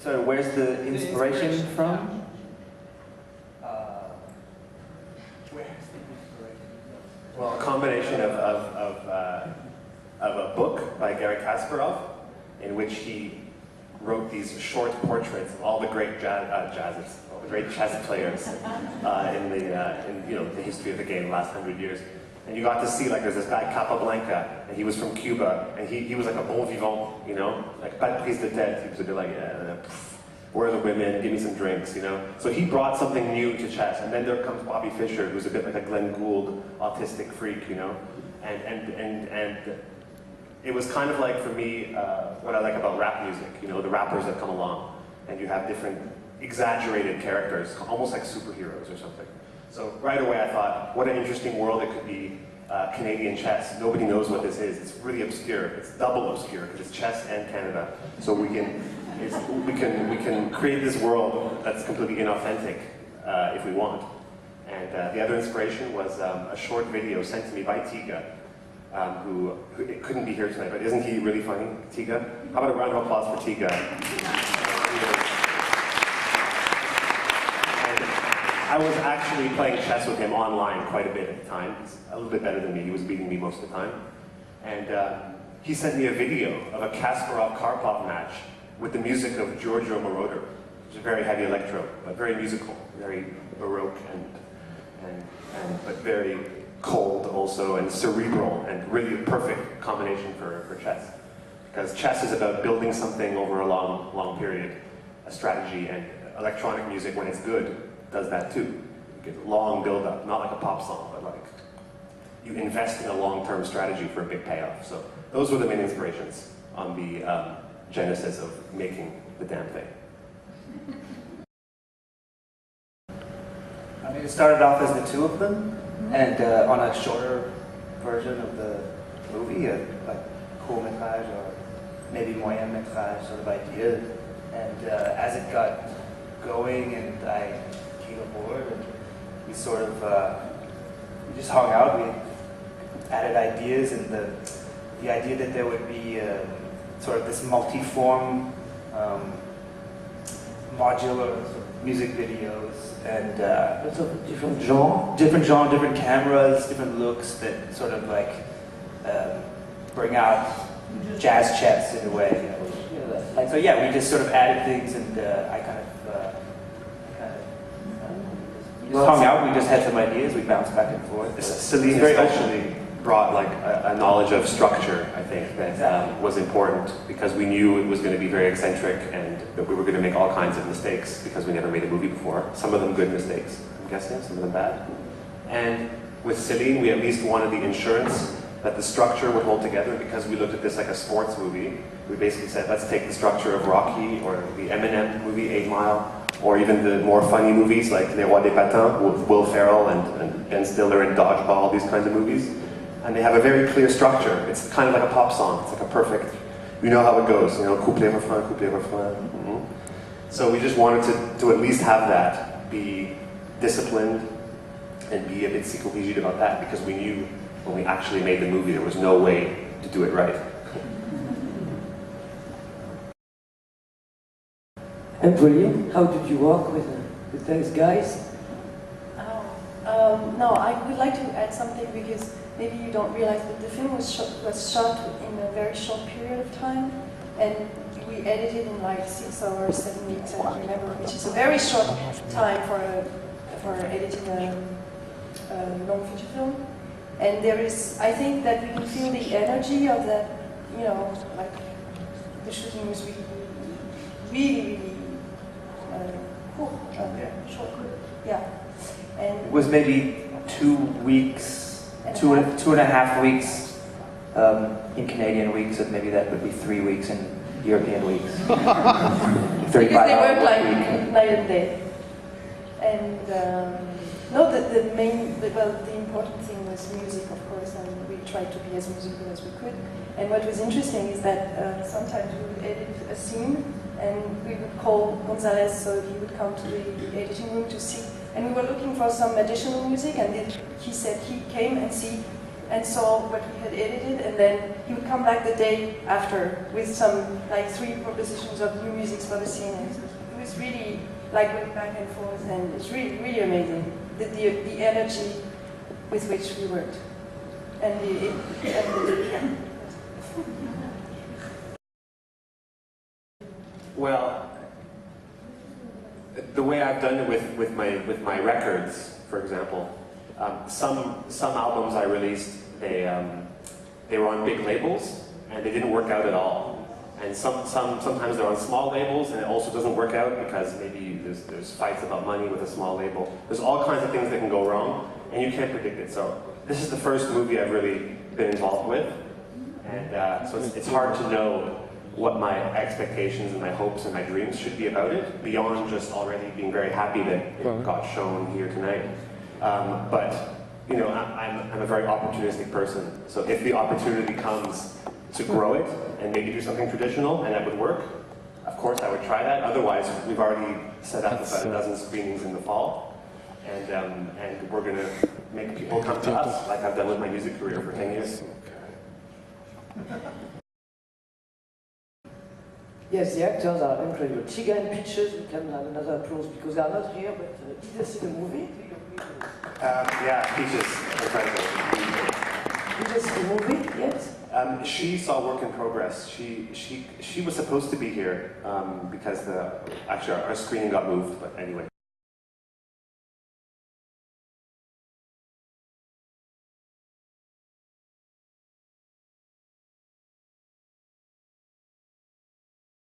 Where's the inspiration from? Where's the inspiration from? Well, a combination of a book by Garry Kasparov, in which he wrote these short portraits of all the great chess players in the history of the game, the last 100 years. And you got to see, like, there's this guy Capablanca, and he was from Cuba, and he was like a bon vivant, you know, like pas de prise de tête. He was a bit like, where are the women? Give me some drinks, you know. So he brought something new to chess, and then there comes Bobby Fischer, who's a bit like a Glenn Gould autistic freak, you know, and it was kind of like, for me, what I like about rap music, you know, the rappers that come along, and you have different exaggerated characters, almost like superheroes or something. So right away I thought, what an interesting world it could be, Canadian chess. Nobody knows what this is. It's really obscure. It's double obscure because it's chess and Canada. So we can create this world that's completely inauthentic if we want. And the other inspiration was a short video sent to me by Tiga, who couldn't be here tonight, but isn't he really funny, Tiga? How about a round of applause for Tiga? I was actually playing chess with him online quite a bit at the time. He's a little bit better than me. He was beating me most of the time. And he sent me a video of a Kasparov-Karpov match with the music of Giorgio Moroder, which is very heavy electro, but very musical, very baroque, but very cold also, and cerebral, and really a perfect combination for chess. Because chess is about building something over a long period, a strategy, and electronic music, when it's good, does that too. You get a long build-up, not like a pop song, but like you invest in a long-term strategy for a big payoff. So those were the main inspirations on the genesis of making the damn thing. I mean, it started off as the two of them, and on a shorter version of the movie, like court métrage or maybe moyen métrage sort of idea. And as it got going, and I came aboard, and we sort of we just hung out. We added ideas, and the idea that there would be sort of this multi-form, modular sort of music videos, and sort of different genre, different cameras, different looks that sort of like bring out jazz chess in a way. You know? And so yeah, we just sort of added things, and I kind of we just hung out. We just had some ideas. We bounced back and forth. Celine especially brought like a knowledge of structure, I think, that was important, because we knew it was going to be very eccentric and that we were going to make all kinds of mistakes because we never made a movie before. Some of them good mistakes, I'm guessing, some of them bad. And with Celine, we at least wanted the insurance that the structure would hold together, because we looked at this like a sports movie. We basically said, let's take the structure of Rocky or the Eminem movie, 8 Mile, or even the more funny movies like Les Rois des Patins with Will Ferrell and Ben Stiller and Dodgeball, these kinds of movies. And they have a very clear structure. It's kind of like a pop song. It's like a perfect, you know how it goes, you know, couplet, refrain, couplet, refrain. Mm-hmm. So we just wanted to at least have that, be disciplined and be a bit psychorigide about that, because we knew when we actually made the movie there was no way to do it right. And brilliant. How did you work with those guys? No, I would like to add something, because maybe you don't realize, but the film was shot in a very short period of time, and we edited in like 6 hours, 7 weeks, I don't remember, which is a very short time for editing a long feature film. And there is, I think that we can feel the energy of that, you know, like the shooting was really cool, short, yeah. And it was maybe 2 weeks, two and a half weeks in Canadian weeks, and maybe that would be 3 weeks in European weeks. because they work like night and day. And no, the important thing was music, of course, and we tried to be as musical as we could. And what was interesting is that sometimes we would edit a scene, and we would call Gonzales, so he would come to the editing room to see. And we were looking for some additional music, and he said he came and see and saw what we had edited, and then he would come back the day after with some like 3 propositions of new music for the scene. And it was really like going back and forth, and it's really, really amazing the energy with which we worked. And yeah. Well, the way I've done it with my records, for example, some albums I released, they were on big labels and they didn't work out at all. And sometimes they're on small labels and it also doesn't work out because maybe there's fights about money with a small label. There's all kinds of things that can go wrong and you can't predict it. So this is the first movie I've really been involved with, and so it's hard to know what my expectations and my hopes and my dreams should be about it, beyond just already being very happy that it got shown here tonight. But you know, I'm a very opportunistic person. So if the opportunity comes to grow it and maybe do something traditional and that would work, of course I would try that. Otherwise, we've already set up about a dozen screenings in the fall, and we're going to make people come to us, like I've done with my music career for 10 years. Yes, the actors are incredible. Chiga and Peaches, we can have another applause because they are not here, but did you see the movie? Yeah, Peaches, incredible. Did you see the movie yet? She saw Work in Progress. She was supposed to be here because actually our screening got moved, but anyway.